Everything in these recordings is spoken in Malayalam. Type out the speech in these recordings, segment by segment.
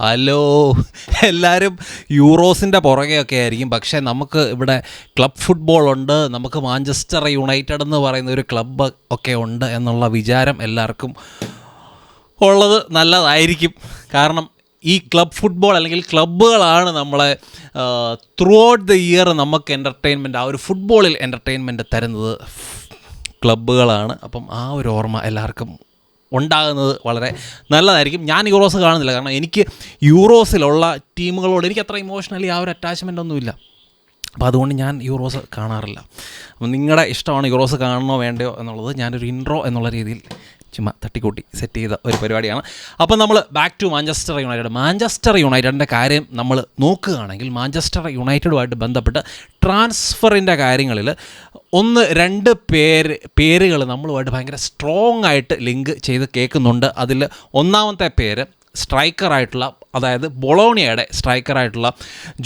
ഹലോ, എല്ലാവരും യൂറോസിൻ്റെ പുറകെയൊക്കെ ആയിരിക്കും. പക്ഷേ നമുക്ക് ഇവിടെ ക്ലബ് ഫുട്ബോളുണ്ട്, നമുക്ക് മാഞ്ചസ്റ്റർ യുണൈറ്റഡ് എന്ന് പറയുന്ന ഒരു ക്ലബ്ബ് ഒക്കെ ഉണ്ട് എന്നുള്ള വിചാരം എല്ലാവർക്കും ഉള്ളത് നല്ലതായിരിക്കും. കാരണം ഈ ക്ലബ് ഫുട്ബോൾ അല്ലെങ്കിൽ ക്ലബ്ബുകളാണ് നമ്മളെ ത്രൂ ഔട്ട് ദ ഇയർ നമുക്ക് എൻ്റർടൈൻമെൻറ്റ്, ആ ഒരു ഫുട്ബോളിൽ എൻ്റർടൈൻമെൻറ്റ് തരുന്നത് ക്ലബ്ബുകളാണ്. അപ്പം ആ ഒരു ഓർമ്മ എല്ലാവർക്കും ഉണ്ടാകുന്നത് വളരെ നല്ലതായിരിക്കും. ഞാൻ യൂറോസ് കാണുന്നില്ല, കാരണം എനിക്ക് യൂറോസിലുള്ള ടീമുകളോട് എനിക്ക് അത്ര ഇമോഷണലി ആ ഒരു അറ്റാച്ച്മെൻ്റ് ഒന്നുമില്ല. അപ്പോൾ അതുകൊണ്ട് ഞാൻ യൂറോസ് കാണാറില്ല. അപ്പം നിങ്ങളുടെ ഇഷ്ടമാണ് യൂറോസ് കാണണോ വേണ്ടയോ എന്നുള്ളത് ഞാനൊരു ഇൻട്രോ എന്നുള്ള രീതിയിൽ ചുമ്മാ തട്ടിക്കൂട്ടി സെറ്റ് ചെയ്ത ഒരു പരിപാടിയാണ്. അപ്പോൾ നമ്മൾ back to Manchester United. Manchester യുണൈറ്റഡിൻ്റെ കാര്യം നമ്മൾ നോക്കുകയാണെങ്കിൽ മാഞ്ചസ്റ്റർ യുണൈറ്റഡുമായിട്ട് ബന്ധപ്പെട്ട് ട്രാൻസ്ഫറിൻ്റെ കാര്യങ്ങളിൽ രണ്ട് പേരുകൾ നമ്മളുമായിട്ട് ഭയങ്കര സ്ട്രോങ് ആയിട്ട് ലിങ്ക് ചെയ്ത് കേൾക്കുന്നുണ്ട്. അതിൽ ഒന്നാമത്തെ പേര് സ്ട്രൈക്കറായിട്ടുള്ള, അതായത് ബൊളോണിയയുടെ സ്ട്രൈക്കറായിട്ടുള്ള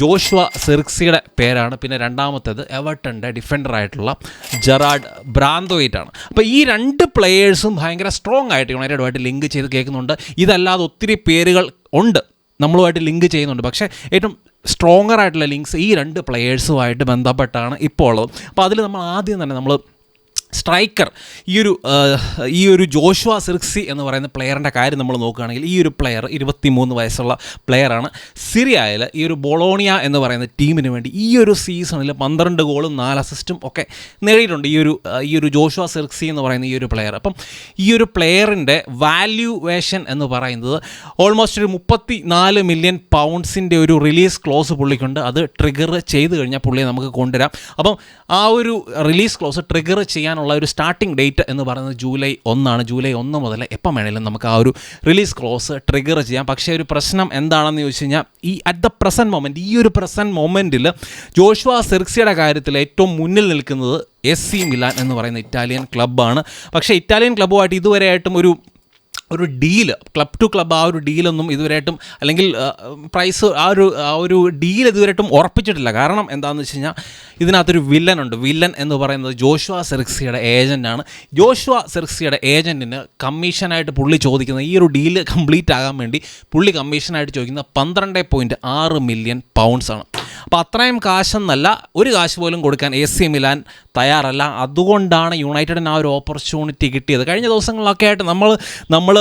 ജോഷുവ സിർക്സിയുടെ പേരാണ്. പിന്നെ രണ്ടാമത്തേത് എവർട്ടൻ്റെ ഡിഫൻഡറായിട്ടുള്ള ജെറാർഡ് ബ്രാന്തോയിറ്റാണ്. അപ്പോൾ ഈ രണ്ട് പ്ലെയേഴ്സും ഭയങ്കര സ്ട്രോങ് ആയിട്ട് യുണൈറ്റഡുമായിട്ട് ലിങ്ക് ചെയ്ത് കേൾക്കുന്നുണ്ട്. ഇതല്ലാതെ ഒത്തിരി പേരുകൾ ഉണ്ട് നമ്മളുമായിട്ട് ലിങ്ക് ചെയ്യുന്നുണ്ട്. പക്ഷേ ഏറ്റവും സ്ട്രോങ്ങർ ആയിട്ടുള്ള ലിങ്ക്സ് ഈ രണ്ട് പ്ലെയേഴ്സുമായിട്ട് ബന്ധപ്പെട്ടാണ് ഇപ്പോൾ ഉള്ളത്. അപ്പോൾ അതിൽ നമ്മൾ ആദ്യം തന്നെ നമ്മൾ സ്ട്രൈക്കർ ഈ ഒരു ജോഷുവ സിർക്സി എന്ന് പറയുന്ന പ്ലെയറിൻ്റെ കാര്യം നമ്മൾ നോക്കുകയാണെങ്കിൽ, ഈ ഒരു പ്ലെയർ 23 വയസ്സുള്ള പ്ലെയറാണ്. സിറിയയിൽ ഈ ഒരു ബൊളോണിയ എന്ന് പറയുന്ന ടീമിന് വേണ്ടി ഈ ഒരു സീസണിൽ 12 ഗോളും 4 അസിസ്റ്റും ഒക്കെ നേടിയിട്ടുണ്ട് ഈ ഒരു ജോഷുവ സിർക്സി എന്ന് പറയുന്ന ഈ ഒരു പ്ലെയർ. അപ്പം ഈ ഒരു പ്ലെയറിൻ്റെ വാല്യൂവേഷൻ എന്ന് പറയുന്നത് ഓൾമോസ്റ്റ് ഒരു 34 മില്യൺ പൗണ്ട്സിൻ്റെ ഒരു റിലീസ് ക്ലോസ് പുള്ളിക്കുണ്ട്. അത് ട്രിഗർ ചെയ്ത് കഴിഞ്ഞാൽ പുള്ളിയെ നമുക്ക് കൊണ്ടുവരാം. അപ്പം ആ ഒരു റിലീസ് ക്ലോസ് ട്രിഗർ ചെയ്യാൻ ഉള്ള ഒരു സ്റ്റാർട്ടിംഗ് ഡേറ്റ് എന്ന് പറയുന്നത് ജൂലൈ 1 ജൂലൈ 1 മുതൽ എപ്പം വേണമെങ്കിലും നമുക്ക് ആ ഒരു റിലീസ് ക്ലോസ് ട്രിഗർ ചെയ്യാം. പക്ഷേ ഒരു പ്രശ്നം എന്താണെന്ന് ചോദിച്ചു കഴിഞ്ഞാൽ, ഈ ഒരു പ്രസൻറ്റ് മൊമെൻറ്റിൽ ജോഷുവ സിർക്സിയുടെ കാര്യത്തിൽ ഏറ്റവും മുന്നിൽ നിൽക്കുന്നത് AC മിലാൻ എന്ന് പറയുന്ന ഇറ്റാലിയൻ ക്ലബ്ബാണ്. പക്ഷേ ഇറ്റാലിയൻ ക്ലബ്ബുമായിട്ട് ഇതുവരെയായിട്ടും ഒരു ഡീല്, ക്ലബ് ടു ക്ലബ്ബ് ആ ഒരു ഡീലൊന്നും ഇതുവരെയായിട്ടും, അല്ലെങ്കിൽ പ്രൈസ് ആ ഒരു ഡീൽ ഇതുവരെയായിട്ടും ഉറപ്പിച്ചിട്ടില്ല. കാരണം എന്താണെന്ന് വെച്ച് കഴിഞ്ഞാൽ, ഇതിനകത്തൊരു വില്ലൻ എന്ന് പറയുന്നത് ജോഷുവ സിർക്സിയുടെ ഏജൻറ്റാണ്. ജോഷുവ സിർക്സിയുടെ ഏജൻറ്റിന് കമ്മീഷനായിട്ട് പുള്ളി ചോദിക്കുന്നത്, ഈ ഒരു ഡീല് കംപ്ലീറ്റ് ആകാൻ വേണ്ടി പുള്ളി കമ്മീഷനായിട്ട് ചോദിക്കുന്നത് 12.6 മില്യൺ പൗണ്ട്സാണ്. അപ്പോൾ അത്രയും കാശെന്നല്ല, ഒരു കാശ് പോലും കൊടുക്കാൻ AC മിലാൻ തയ്യാറല്ല. അതുകൊണ്ടാണ് യുണൈറ്റഡിന് ആ ഒരു ഓപ്പർച്യൂണിറ്റി കിട്ടിയത്. കഴിഞ്ഞ ദിവസങ്ങളിലൊക്കെ ആയിട്ട് നമ്മൾ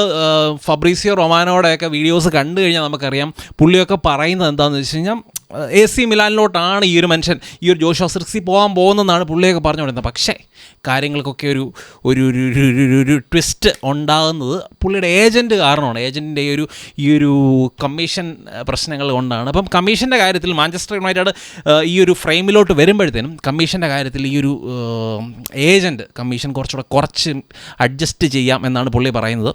ഫബ്രീസിയോ റൊമാനോടെയൊക്കെ വീഡിയോസ് കണ്ടു കഴിഞ്ഞാൽ നമുക്കറിയാം, പുള്ളിയൊക്കെ പറയുന്നത് എന്താണെന്ന് വെച്ച് കഴിഞ്ഞാൽ, AC മിലാനിലോട്ടാണ് ഈ ഒരു മനുഷ്യൻ, ഈ ഒരു ജോഷുവ സിർക്സി പോകാൻ പോകുന്നതെന്നാണ് പുള്ളിയൊക്കെ പറഞ്ഞുകൊണ്ടിരുന്നത്. പക്ഷേ കാര്യങ്ങൾക്കൊക്കെ ഒരു ട്വിസ്റ്റ് ഉണ്ടാകുന്നത് പുള്ളിയുടെ ഏജൻറ്റ് കാരണമാണ്. ഏജൻറ്റിൻ്റെ ഈ ഒരു കമ്മീഷൻ പ്രശ്നങ്ങൾ കൊണ്ടാണ്. അപ്പം കമ്മീഷൻ്റെ കാര്യത്തിൽ മാഞ്ചസ്റ്റർ യുണൈറ്റഡ് ഈ ഒരു ഫ്രെയിമിലോട്ട് വരുമ്പോഴത്തേനും കമ്മീഷൻ്റെ കാര്യത്തിൽ ഈ ഒരു ഏജൻറ്റ് കമ്മീഷൻ കുറച്ച് അഡ്ജസ്റ്റ് ചെയ്യാം എന്നാണ് പുള്ളി പറയുന്നത്.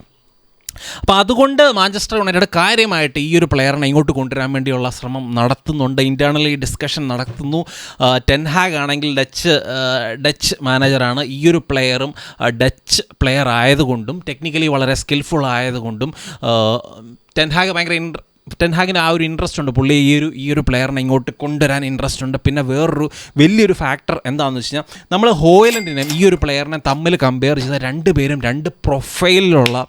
അപ്പോൾ അതുകൊണ്ട് മാഞ്ചസ്റ്റർ യുണൈറ്റഡ് കാര്യമായിട്ട് ഈ ഒരു പ്ലെയറിനെ ഇങ്ങോട്ട് കൊണ്ടുവരാൻ വേണ്ടിയുള്ള ശ്രമം നടത്തുന്നുണ്ട്. ഇൻറ്റേർണലി ഡിസ്കഷൻ നടത്തുന്നു. ടെൻ ഹാഗ് ആണെങ്കിൽ ഡച്ച് മാനേജറാണ്. ഈ ഒരു പ്ലെയറും ഡച്ച് പ്ലെയർ ആയതുകൊണ്ടും ടെക്നിക്കലി വളരെ സ്കിൽഫുൾ ആയതുകൊണ്ടും ടെൻ ഹാഗിന് ആ ഒരു ഇൻട്രസ്റ്റ് ഉണ്ട്. പുള്ളി ഈ ഒരു പ്ലെയറിനെ ഇങ്ങോട്ട് കൊണ്ടുവരാൻ ഇൻട്രസ്റ്റ് ഉണ്ട്. പിന്നെ വേറൊരു വലിയൊരു ഫാക്ടർ എന്താണെന്ന് വെച്ച് കഴിഞ്ഞാൽ, നമ്മൾ ഹോയിലൻഡിനെയും ഈ ഒരു പ്ലെയറിനെ തമ്മിൽ കമ്പയർ ചെയ്ത രണ്ടുപേരും രണ്ട് പ്രൊഫൈലിലുള്ള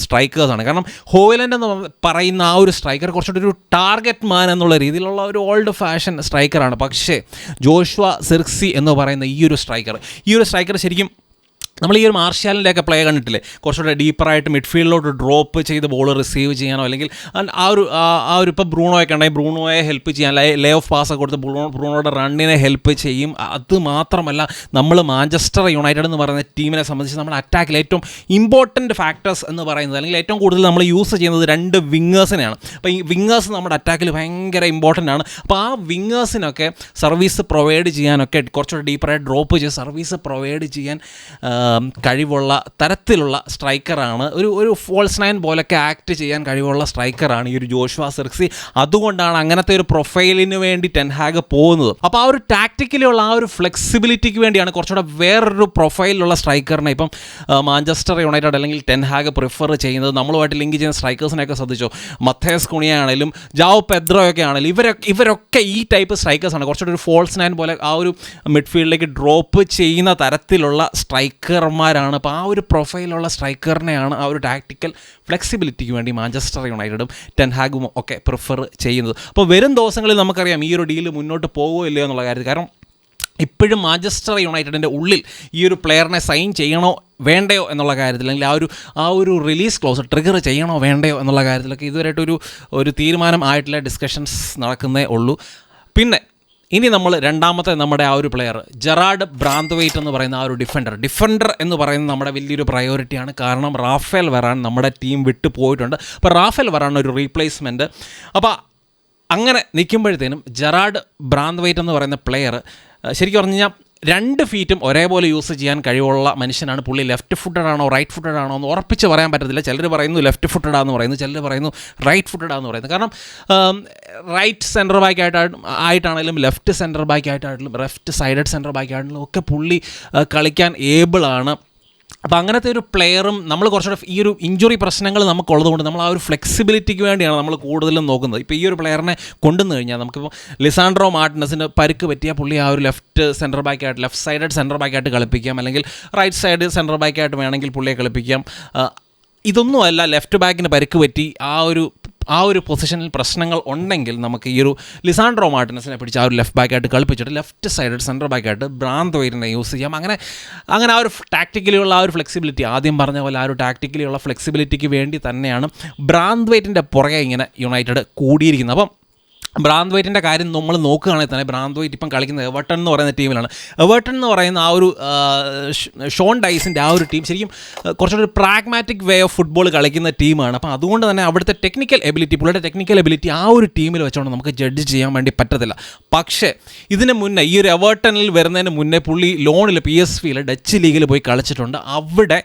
സ്ട്രൈക്കേഴ്സാണ്. കാരണം ഹോയിലൻഡ് എന്ന് പറയുന്ന ആ ഒരു സ്ട്രൈക്കർ കുറച്ചുകൂടി ഒരു ടാർഗറ്റ് മാൻ എന്നുള്ള രീതിയിലുള്ള ഒരു ഓൾഡ് ഫാഷൻ സ്ട്രൈക്കറാണ്. പക്ഷേ ജോഷുവ സിർക്സി എന്ന് പറയുന്ന ഈ ഒരു സ്ട്രൈക്കർ ശരിക്കും നമ്മൾ ഈ ഒരു മാർഷ്യാലിൻ്റെയൊക്കെ പ്ലേ കണ്ടിട്ടില്ലേ, കുറച്ചുകൂടെ ഡീപ്പറായിട്ട് മിഡ്ഫീൽഡിലോട്ട് ഡ്രോപ്പ് ചെയ്ത് ബോൾ റിസീവ് ചെയ്യാനോ, അല്ലെങ്കിൽ ആ ഒരു ഇപ്പോൾ ബ്രൂണോയൊക്കെ ഉണ്ടെങ്കിൽ ബ്രൂണോയെ ഹെൽപ്പ് ചെയ്യാൻ ലേ ഓഫ് പാസ്സൊക്കെ കൊടുത്ത് ബ്രൂണോയുടെ റണ്ണിനെ ഹെൽപ്പ് ചെയ്യും. അത് മാത്രമല്ല, നമ്മൾ മാഞ്ചസ്റ്റർ യുണൈറ്റഡ് എന്ന് പറയുന്ന ടീമിനെ സംബന്ധിച്ച് നമ്മുടെ അറ്റാക്കിൽ ഏറ്റവും ഇമ്പോർട്ടൻറ്റ് ഫാക്ടേഴ്സ് എന്ന് പറയുന്നത്, അല്ലെങ്കിൽ ഏറ്റവും കൂടുതൽ നമ്മൾ യൂസ് ചെയ്യുന്നത് 2 വിങ്ങേഴ്സിനെയാണ്. അപ്പോൾ ഈ വിങ്ങേഴ്സ് നമ്മുടെ അറ്റാക്കിൽ ഭയങ്കര ഇമ്പോർട്ടൻ്റ് ആണ്. അപ്പോൾ ആ വിങ്ങേഴ്സിനൊക്കെ സർവീസ് പ്രൊവൈഡ് ചെയ്യാനൊക്കെ, കുറച്ചുകൂടെ ഡീപ്പറായിട്ട് ഡ്രോപ്പ് ചെയ്ത് സർവീസ് പ്രൊവൈഡ് ചെയ്യാൻ കഴിവുള്ള തരത്തിലുള്ള സ്ട്രൈക്കറാണ്. ഒരു ഫോൾസ് നയൻ പോലൊക്കെ ആക്ട് ചെയ്യാൻ കഴിവുള്ള സ്ട്രൈക്കറാണ് ഈ ഒരു ജോഷുവ സിർക്സി. അതുകൊണ്ടാണ് അങ്ങനത്തെ ഒരു പ്രൊഫൈലിന് വേണ്ടി ടെൻ ഹാഗ് പോകുന്നത്. അപ്പോൾ ആ ഒരു ടാക്റ്റിക്കലുള്ള ആ ഒരു ഫ്ലെക്സിബിലിറ്റിക്ക് വേണ്ടിയാണ് കുറച്ചുകൂടെ വേറൊരു പ്രൊഫൈലിലുള്ള സ്ട്രൈക്കറിനെ ഇപ്പം മാഞ്ചസ്റ്റർ യുണൈറ്റഡ് അല്ലെങ്കിൽ ടെൻ ഹാഗ് പ്രിഫർ ചെയ്യുന്നത്. നമ്മളുമായിട്ട് ലിങ്ക് ചെയ്യുന്ന സ്ട്രൈക്കേഴ്സിനെയൊക്കെ ശ്രദ്ധിച്ചോ, മത്തേസ് കുണിയ ആണെങ്കിലും ജാവോ പെദ്രോയൊക്കെ ആണെങ്കിലും ഇവരൊക്കെ ഈ ടൈപ്പ് സ്ട്രൈക്കേഴ്സാണ്. കുറച്ചുകൂടെ ഒരു ഫോൾസ് നയൻ പോലെ ആ ഒരു മിഡ്ഫീൽഡിലേക്ക് ഡ്രോപ്പ് ചെയ്യുന്ന തരത്തിലുള്ള സ്ട്രൈക്കർ സ്ട്രൈക്കർമാരാണ്. അപ്പോൾ ആ ഒരു പ്രൊഫൈലുള്ള സ്ട്രൈക്കറിനെയാണ് ആ ഒരു ടാക്ടിക്കൽ ഫ്ലെക്സിബിലിറ്റിക്ക് വേണ്ടി മാഞ്ചസ്റ്റർ യുണൈറ്റഡും ടെൻ ഹാഗും ഒക്കെ പ്രിഫർ ചെയ്യുന്നത്. അപ്പോൾ വരും ദിവസങ്ങളിൽ നമുക്കറിയാം ഈ ഒരു ഡീല് മുന്നോട്ട് പോകുമോ ഇല്ലയോ എന്നുള്ള കാര്യത്തിൽ. കാരണം ഇപ്പോഴും മാഞ്ചസ്റ്റർ യുണൈറ്റഡിൻ്റെ ഉള്ളിൽ ഈ ഒരു പ്ലെയറിനെ സൈൻ ചെയ്യണോ വേണ്ടയോ എന്നുള്ള കാര്യത്തിൽ, അല്ലെങ്കിൽ ആ ഒരു റിലീസ് ക്ലോസ് ട്രിഗർ ചെയ്യണോ വേണ്ടയോ എന്നുള്ള കാര്യത്തിലൊക്കെ ഇതുവരെയായിട്ടൊരു തീരുമാനം ആയിട്ടുള്ള ഡിസ്കഷൻസ് നടക്കുന്നേ ഉള്ളൂ. പിന്നെ ഇനി നമ്മൾ രണ്ടാമത്തെ നമ്മുടെ ആ ഒരു പ്ലെയർ ജെറാർഡ് ബ്രാന്ത്വെയ്റ്റ് എന്ന് പറയുന്ന ആ ഒരു ഡിഫൻഡർ എന്ന് പറയുന്നത് നമ്മുടെ വലിയൊരു പ്രയോറിറ്റിയാണ്. കാരണം റാഫേൽ വരാൻ നമ്മുടെ ടീം വിട്ടു പോയിട്ടുണ്ട്. അപ്പോൾ റാഫേൽ വരാൻ ഒരു റീപ്ലേസ്മെൻറ്റ്. അപ്പോൾ അങ്ങനെ നിൽക്കുമ്പോഴത്തേനും ജെറാർഡ് ബ്രാന്ത്വെയ്റ്റ് എന്ന് പറയുന്ന പ്ലെയർ ശരിക്കും പറഞ്ഞു കഴിഞ്ഞാൽ 2 ഫീറ്റും ഒരേപോലെ യൂസ് ചെയ്യാൻ കഴിവുള്ള മനുഷ്യനാണ് പുള്ളി. ലെഫ്റ്റ് ഫുട്ടഡ് ആണോ റൈറ്റ് ഫുട്ടഡ് ആണോ എന്ന് ഉറപ്പിച്ച് പറയാൻ പറ്റത്തില്ല. ചിലർ പറയുന്നു ലെഫ്റ്റ് ഫുട്ടഡ് ആണെന്ന് പറയുന്നു, ചിലർ പറയുന്നു റൈറ്റ് ഫുട്ടഡ് ആണെന്ന് പറയുന്നത്. കാരണം റൈറ്റ് സെൻറ്റർ ബാക്ക് ആയിട്ടാണെങ്കിലും ലെഫ്റ്റ് സെൻറ്റർ ബാക്ക് ആയിട്ടാണെങ്കിലും ലെഫ്റ്റ് സൈഡഡ് സെൻറ്റർ ബാക്ക് ആണെങ്കിലും ഒക്കെ പുള്ളി കളിക്കാൻ ഏബിളാണ്. അപ്പോൾ അങ്ങനത്തെ ഒരു പ്ലെയറും നമ്മൾ കുറച്ചുകൂടെ ഈ ഒരു ഇഞ്ചുറി പ്രശ്നങ്ങൾ നമുക്കുള്ളതുകൊണ്ട് നമ്മൾ ആ ഒരു ഫ്ലെക്സിബിലിറ്റിക്ക് വേണ്ടിയാണ് നമ്മൾ കൂടുതലും നോക്കുന്നത്. ഇപ്പോൾ ഈ ഒരു പ്ലെയറിനെ കൊണ്ടുവന്നു കഴിഞ്ഞാൽ നമുക്കിപ്പോൾ ലിസാൻഡ്രോ മാർട്ടിനസിന് പരിക്ക് പറ്റിയ പുള്ളി ആ ഒരു ലെഫ്റ്റ് സൈഡഡ് സെൻറ്റർ ബാക്കായിട്ട് കളിപ്പിക്കാം, അല്ലെങ്കിൽ റൈറ്റ് സൈഡ് സെൻറ്റർ ബാക്കായിട്ട് വേണമെങ്കിൽ പുള്ളിയെ കളിപ്പിക്കാം. ഇതൊന്നുമല്ല, ലെഫ്റ്റ് ബാക്കിന് പരിക്ക് പറ്റി ആ ഒരു പൊസിഷനിൽ പ്രശ്നങ്ങൾ ഉണ്ടെങ്കിൽ നമുക്ക് ഈ ഒരു ലിസാൻഡ്രോ മാർട്ടിനസിനെ പിടിച്ച് ആ ഒരു ലെഫ്റ്റ് ബാക്കായിട്ട് കളിപ്പിച്ചിട്ട് ലെഫ്റ്റ് സൈഡ് സെൻറ്റർ ബാക്കായിട്ട് ബ്രാന്ത്വെയ്റ്റിനെ യൂസ് ചെയ്യാം. അങ്ങനെ ആ ഒരു ടാക്ടിക്കലിയുള്ള ആ ഒരു ഫ്ലെക്സിബിലിറ്റി, ആദ്യം പറഞ്ഞ പോലെ ആ ഒരു ടാക്ടിക്കലിയുള്ള ഫ്ലെക്സിബിലിറ്റിക്ക് വേണ്ടി തന്നെയാണ് ബ്രാന്ത്വെയ്റ്റിൻ്റെ പുറകെ ഇങ്ങനെ യുണൈറ്റഡ് കൂടിയിരിക്കുന്നത്. അപ്പം ബ്രാന്ത്വെയ്റ്റിൻ്റെ കാര്യം നമ്മൾ നോക്കുകയാണെങ്കിൽ തന്നെ ബ്രാന്ത്വെയ്റ്റ് ഇപ്പം കളിക്കുന്നത് എവർട്ടൺ എന്ന് പറയുന്ന ടീമിലാണ്. എവർട്ടൺ എന്ന് പറയുന്ന ആ ഒരു ഷോൺ ഡൈസിൻ്റെ ആ ഒരു ടീം ശരിക്കും കുറച്ചുകൂടി ഒരു പ്രാഗ്മാറ്റിക് വേ ഓഫ് ഫുട്ബോൾ കളിക്കുന്ന ടീമാണ്. അപ്പോൾ അതുകൊണ്ട് തന്നെ അവിടുത്തെ പുള്ളിയുടെ ടെക്നിക്കൽ എബിലിറ്റി ആ ഒരു ടീമിൽ വെച്ചുകൊണ്ട് നമുക്ക് ജഡ്ജ് ചെയ്യാൻ വേണ്ടി പറ്റത്തില്ല. പക്ഷേ ഇതിന് മുന്നേ ഈ ഒരു എവർട്ടണിൽ വരുന്നതിന് മുന്നേ പുള്ളി ലോണിൽ PSVയിൽ ഡച്ച് ലീഗിൽ പോയി കളിച്ചിട്ടുണ്ട്. അവിടെ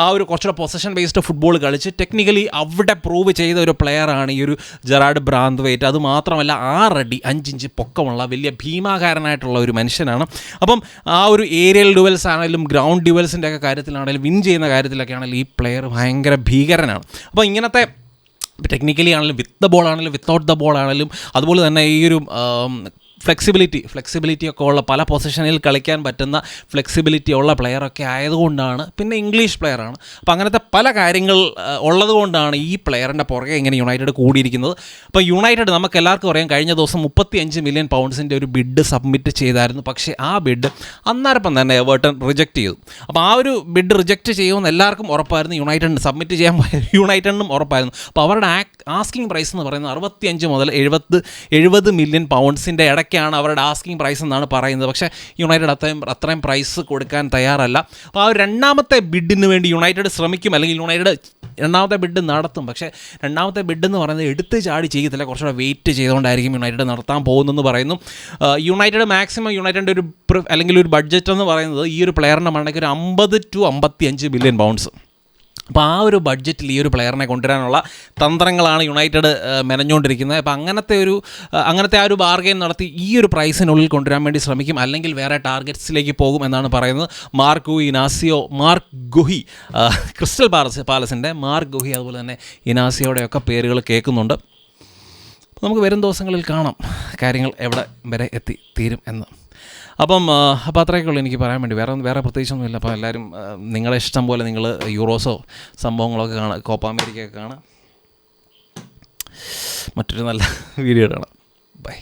ആ ഒരു കുറച്ചുകൂടെ പൊസഷൻ ബേസ്ഡ് ഫുട്ബോൾ കളിച്ച് ടെക്നിക്കലി അവിടെ പ്രൂവ് ചെയ്ത ഒരു പ്ലെയറാണ് ഈ ഒരു ജെറാർഡ് ബ്രാന്ത്വെയ്റ്റ്. അതുമാത്രമല്ല 6 അടി 5 ഇഞ്ച് പൊക്കമുള്ള വലിയ ഭീമാകാരനായിട്ടുള്ള ഒരു മനുഷ്യനാണ്. അപ്പം ആ ഒരു ഏരിയൽ ഡ്യുവൽസ് ആണെങ്കിലും ഗ്രൗണ്ട് ഡ്യുവൽസിൻ്റെ ഒക്കെ കാര്യത്തിലാണെങ്കിലും വിൻ ചെയ്യുന്ന കാര്യത്തിലൊക്കെ ആണെങ്കിലും ഈ പ്ലെയർ ഭയങ്കര ഭീകരനാണ്. അപ്പോൾ ഇങ്ങനത്തെ ടെക്നിക്കലി ആണെങ്കിലും വിത്ത് ദ ബോൾ ആണെങ്കിലും വിത്തൗട്ട് ദ ബോൾ ആണെങ്കിലും അതുപോലെ തന്നെ ഈ ഒരു ഫ്ലെക്സിബിലിറ്റി ഒക്കെ ഉള്ള പല പൊസിഷനിൽ കളിക്കാൻ പറ്റുന്ന ഫ്ലെക്സിബിലിറ്റി ഉള്ള പ്ലെയറൊക്കെ ആയതുകൊണ്ടാണ്, പിന്നെ ഇംഗ്ലീഷ് പ്ലെയറാണ്. അപ്പോൾ അങ്ങനത്തെ പല കാര്യങ്ങൾ ഉള്ളതുകൊണ്ടാണ് ഈ പ്ലെയറിൻ്റെ പുറകെ ഇങ്ങനെ യുണൈറ്റഡ് കൂടിയിരിക്കുന്നത്. അപ്പോൾ യുണൈറ്റഡ് നമുക്ക് എല്ലാവർക്കും അറിയാം കഴിഞ്ഞ ദിവസം 35 മില്യൺ പൗണ്ട്സിൻ്റെ ഒരു ബിഡ് സബ്മിറ്റ് ചെയ്തായിരുന്നു. പക്ഷേ ആ ബിഡ് അന്നേരം തന്നെ എവർട്ടൺ റിജക്റ്റ് ചെയ്തു. അപ്പോൾ ആ ഒരു ബിഡ് റിജക്റ്റ് ചെയ്യുമെന്ന് എല്ലാവർക്കും ഉറപ്പായിരുന്നു, യുണൈറ്റഡിന് സബ്മിറ്റ് ചെയ്യാൻ യുണൈറ്റഡിനും ഉറപ്പായിരുന്നു. അപ്പോൾ അവരുടെ ആസ്കിങ് പ്രൈസ് എന്ന് പറയുന്നത് 65 മുതൽ 70 മില്യൺ പൗണ്ട്സിൻ്റെ ഇടയ്ക്കാണ് അവരുടെ ആസ്കിങ് പ്രൈസ് എന്നാണ് പറയുന്നത്. പക്ഷേ യുണൈറ്റഡ് അത്രയും പ്രൈസ് കൊടുക്കാൻ തയ്യാറല്ല. അപ്പോൾ ആ ഒരു രണ്ടാമത്തെ ബിഡിന് വേണ്ടി യുണൈറ്റഡ് ശ്രമിക്കും, അല്ലെങ്കിൽ യുണൈറ്റഡ് രണ്ടാമത്തെ ബിഡ് നടത്തും. പക്ഷേ രണ്ടാമത്തെ ബിഡ് എന്ന് പറയുന്നത് എടുത്ത് ചാടി ചെയ്യത്തില്ല, കുറച്ചുകൂടെ വെയിറ്റ് ചെയ്തുകൊണ്ടായിരിക്കും യുണൈറ്റഡ് നടത്താൻ പോകുന്നതെന്ന് പറയുന്നു. യുണൈറ്റഡ് മാക്സിമം യുണൈറ്റഡിൻ്റെ അല്ലെങ്കിൽ ഒരു ബഡ്ജറ്റ് എന്ന് പറയുന്നത് ഈ ഒരു പ്ലെയറിൻ്റെ മണ്ടയ്ക്ക് ഒരു 50 to 55 മില്യൺ പൗണ്ട്സ്. അപ്പോൾ ആ ഒരു ബഡ്ജറ്റിൽ ഈ ഒരു പ്ലെയറിനെ കൊണ്ടുവരാനുള്ള തന്ത്രങ്ങളാണ് യുണൈറ്റഡ് മെനഞ്ഞുകൊണ്ടിരിക്കുന്നത്. അപ്പോൾ അങ്ങനത്തെ ആ ഒരു ബാർഗെയിൻ നടത്തി ഈ ഒരു പ്രൈസിനുള്ളിൽ കൊണ്ടുവരാൻ വേണ്ടി ശ്രമിക്കും, അല്ലെങ്കിൽ വേറെ ടാർഗറ്റ്സിലേക്ക് പോകും എന്നാണ് പറയുന്നത്. മാർക്ക് ഗുഹി ക്രിസ്റ്റൽ പാലസിൻ്റെ മാർക്ക് ഗുഹി, അതുപോലെ തന്നെ ഇനാസിയോടെയൊക്കെ പേരുകൾ കേൾക്കുന്നുണ്ട്. നമുക്ക് വരും ദിവസങ്ങളിൽ കാണാം കാര്യങ്ങൾ എവിടെ വരെ തീരും എന്ന്. അപ്പം അത്രയൊക്കെയുള്ളൂ എനിക്ക് പറയാൻ വേണ്ടി. വേറെ പ്രത്യേകിച്ചൊന്നുമില്ല. അപ്പോൾ എല്ലാവരും നിങ്ങളെ ഇഷ്ടം പോലെ നിങ്ങൾ യൂറോസോ സംഭവങ്ങളൊക്കെ കാണാം, കോപ്പ അമേരിക്കയൊക്കെ കാണാം. മറ്റൊരു നല്ല വീഡിയോ കാണാം. ബൈ.